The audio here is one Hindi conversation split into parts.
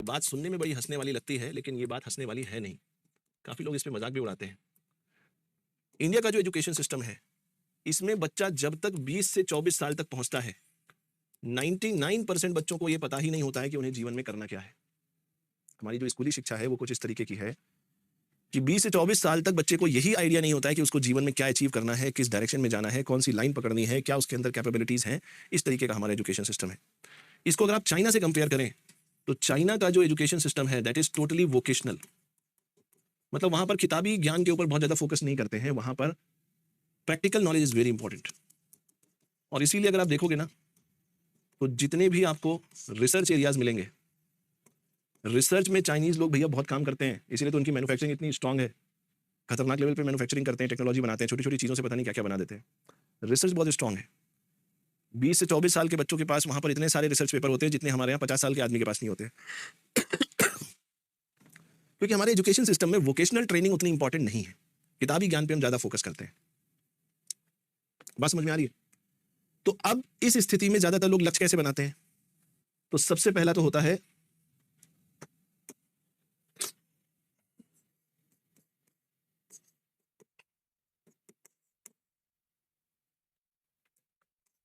बात सुनने में बड़ी हंसने वाली लगती है, लेकिन ये बात हंसने वाली है नहीं। काफी लोग इस पे मजाक भी उड़ाते हैं। इंडिया का जो एजुकेशन सिस्टम है, इसमें बच्चा जब तक 20 से 24 साल तक पहुंचता है, 99% बच्चों को यह पता ही नहीं होता है कि उन्हें जीवन में करना क्या है। हमारी जो स्कूली शिक्षा है वो कुछ इस तरीके की है कि 20 से 24 साल तक बच्चे को यही आइडिया नहीं होता है कि उसको जीवन में क्या अचीव करना है, किस डायरेक्शन में जाना है, कौन सी लाइन पकड़नी है, क्या उसके अंदर कैपेबिलिटीज हैं। इस तरीके का हमारा एजुकेशन सिस्टम है। इसको अगर आप चाइना से कंपेयर करें तो चाइना का जो एजुकेशन सिस्टम है दैट इज टोटली वोकेशनल। मतलब वहां पर किताबी ज्ञान के ऊपर बहुत ज्यादा फोकस नहीं करते हैं, वहां पर practical knowledge is very important. और इसीलिए अगर आप देखोगे ना तो जितने भी आपको रिसर्च एरियाज मिलेंगे, रिसर्च में चाइनीज लोग भैया बहुत काम करते हैं, इसीलिए तो उनकी मैन्युफैक्चरिंग इतनी स्ट्रांग है। खतरनाक लेवल पे मैन्युफैक्चरिंग करते हैं, टेक्नोलॉजी बनाते हैं, छोटी छोटी चीजों से पता नहीं क्या क्या बना देते हैं। रिसर्च बहुत स्ट्रांग है। 20 से 24 साल के बच्चों के पास वहां पर इतने सारे रिसर्च पेपर होते हैं जितने हमारे यहाँ 50 साल के आदमी के पास नहीं होते। क्योंकि हमारे एजुकेशन सिस्टम में वोकेशनल ट्रेनिंग उतनी इंपॉर्टेंट नहीं है, किताबी ज्ञान पे हम ज्यादा फोकस करते हैं। बात समझ में आ रही है? तो अब इस स्थिति में ज्यादातर लोग लक्ष्य कैसे बनाते हैं? तो सबसे पहला तो होता है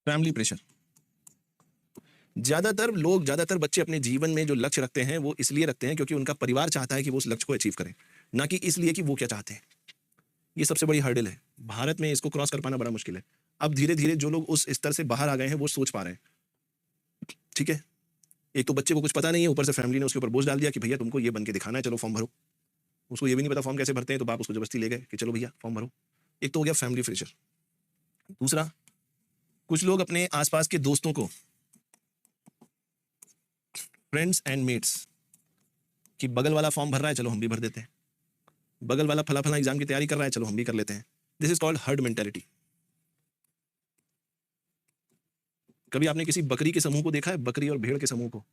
फैमिली प्रेशर। ज्यादातर बच्चे अपने जीवन में जो लक्ष्य रखते हैं वो इसलिए रखते हैं क्योंकि उनका परिवार चाहता है कि वो उस लक्ष्य को अचीव करें, ना कि इसलिए कि वो क्या चाहते हैं। ये सबसे बड़ी हर्डल है। भारत में इसको क्रॉस कर पाना बड़ा मुश्किल है। अब धीरे धीरे जो लोग उस स्तर से बाहर आ गए हैं वो सोच पा रहे हैं। ठीक है, एक तो बच्चे को कुछ पता नहीं है, ऊपर से फैमिली ने उसके ऊपर बोझ डाल दिया कि भैया तुमको ये बन के दिखाना है, चलो फॉर्म भरो। उसको ये भी नहीं पता फॉर्म कैसे भरते हैं, तो बाप उसको जबरदस्ती ले गए कि चलो भैया फॉर्म भरो। एक तो हो गया फैमिली प्रेशर। दूसरा, कुछ लोग अपने आसपास के दोस्तों को, फ्रेंड्स एंड मेट्स, कि बगल वाला फॉर्म भर रहा है चलो हम भी भर देते हैं, बगल वाला फला फला एग्जाम की तैयारी कर रहा है चलो हम भी कर लेते हैं। This is called herd mentality. कभी आपने किसी बकरी के समूह को देखा है? बकरी और भेड़ के समूह को,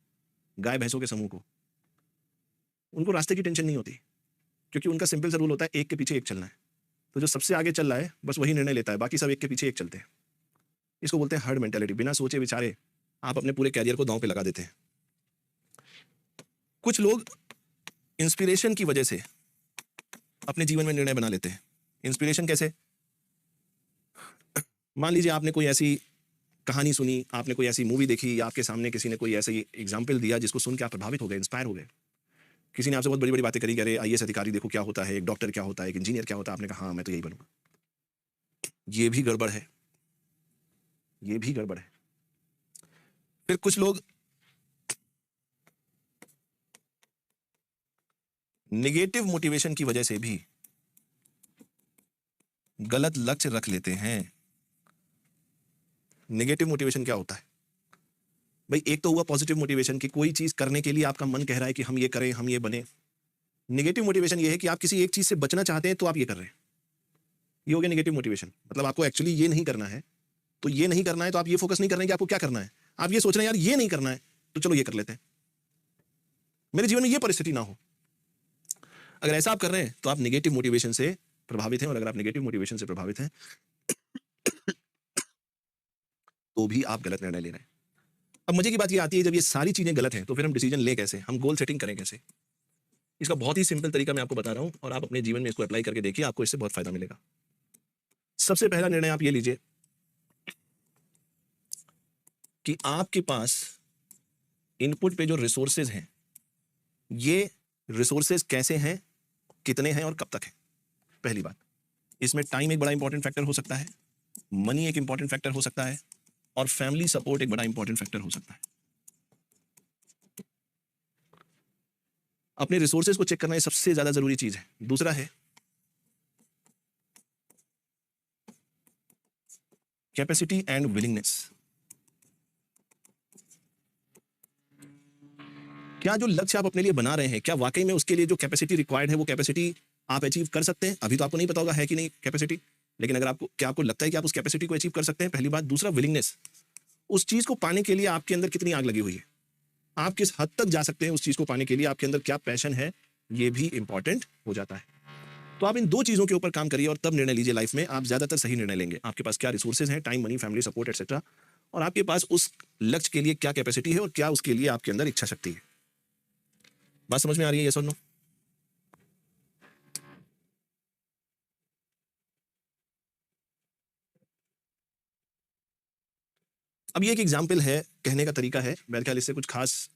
गाय भैंसों के समूह को। उनको रास्ते की टेंशन नहीं होती, क्योंकि उनका सिंपल सा रूल होता है एक के पीछे एक चलना है। तो जो सबसे आगे चल रहा है बस वही निर्णय लेता है, बाकी सब एक के पीछे एक चलते हैं। इसको बोलते हैं हर्ड मेंटेलिटी। बिना सोचे विचारे आप अपने पूरे कैरियर को दांव पे लगा देते हैं। कुछ लोग इंस्पिरेशन की वजह से अपने जीवन में निर्णय बना लेते हैं। इंस्पिरेशन कैसे? मान लीजिए आपने कोई ऐसी कहानी सुनी, आपने कोई ऐसी मूवी देखी, या आपके सामने किसी ने कोई ऐसी एग्जाम्पल दिया जिसको सुन के आप प्रभावित हो गए, इंस्पायर हो गए। किसी ने आपसे बहुत बड़ी बड़ी बातें करी कि अरे आईएएस अधिकारी देखो क्या होता है, एक डॉक्टर क्या होता है, एक इंजीनियर क्या होता है। आपने कहा हाँ मैं तो यही बनूंगा। ये भी गड़बड़ है, ये भी गड़बड़ है। फिर कुछ लोग नेगेटिव मोटिवेशन की वजह से भी गलत लक्ष्य रख लेते हैं। नेगेटिव मोटिवेशन क्या होता है भाई? एक तो हुआ पॉजिटिव मोटिवेशन कि कोई चीज करने के लिए आपका मन कह रहा है कि हम ये करें, हम ये बने। नेगेटिव मोटिवेशन ये है कि आप किसी एक चीज से बचना चाहते हैं तो आप ये कर रहे हैं। ये हो गया नेगेटिव मोटिवेशन। मतलब आपको एक्चुअली ये नहीं करना है, तो ये नहीं करना है तो आप ये फोकस नहीं कर रहे हैं कि आपको क्या करना है। आप ये सोच रहे हैं यार ये नहीं करना है तो चलो ये कर लेते हैं, मेरे जीवन में ये परिस्थिति ना हो। अगर ऐसा आप कर रहे हैं तो आप नेगेटिव मोटिवेशन से प्रभावित हैं, और अगर आप नेगेटिव मोटिवेशन से प्रभावित हैं तो भी आप गलत निर्णय ले रहे हैं। अब मजे की बात ये आती है, जब ये सारी चीजें गलत हैं तो फिर हम डिसीजन ले कैसे, हम गोल सेटिंग करें कैसे? इसका बहुत ही सिंपल तरीका मैं आपको बता रहा हूं, और आप अपने जीवन में इसको अप्लाई करके देखिए, आपको इससे बहुत फायदा मिलेगा। सबसे पहला निर्णय आप ये लीजिए कि आपके पास इनपुट पे जो रिसोर्सेज हैं, ये रिसोर्सेज कैसे हैं, कितने हैं और कब तक है। पहली बात, इसमें टाइम एक बड़ा इंपॉर्टेंट फैक्टर हो सकता है, मनी एक इंपॉर्टेंट फैक्टर हो सकता है, और फैमिली सपोर्ट एक बड़ा इंपॉर्टेंट फैक्टर हो सकता है। अपने रिसोर्सेज को चेक करना ये सबसे ज्यादा जरूरी चीज है। दूसरा है कैपेसिटी एंड विलिंगनेस। क्या जो लक्ष्य आप अपने लिए बना रहे हैं, क्या वाकई में उसके लिए जो कैपेसिटी रिक्वायर्ड है वो कैपेसिटी आप अचीव कर सकते हैं? अभी तो आपको नहीं पता होगा है कि नहीं कैपेसिटी, लेकिन अगर आपको लगता है कि आप उस कैपेसिटी को अचीव कर सकते हैं, पहली बात। दूसरा, विलिंगनेस। उस चीज को पाने के लिए आपके अंदर कितनी आग लगी हुई है, आप किस हद तक जा सकते हैं उस चीज को पाने के लिए, आपके अंदर क्या पैशन है, ये भी इंपॉर्टेंट हो जाता है। तो आप इन दो चीजों के ऊपर काम करिए और तब निर्णय लीजिए। लाइफ में आप ज्यादातर सही निर्णय लेंगे। आपके पास क्या रिसोर्सेज हैं, time, money, family support etcetera, और आपके पास उस लक्ष्य के लिए क्या कैपेसिटी है और क्या उसके लिए आपके अंदर इच्छा शक्ति है। बात समझ में आ रही है, यस और नो? अब ये एक एग्जाम्पल है, कहने का तरीका है, मेरे ख्याल इससे कुछ खास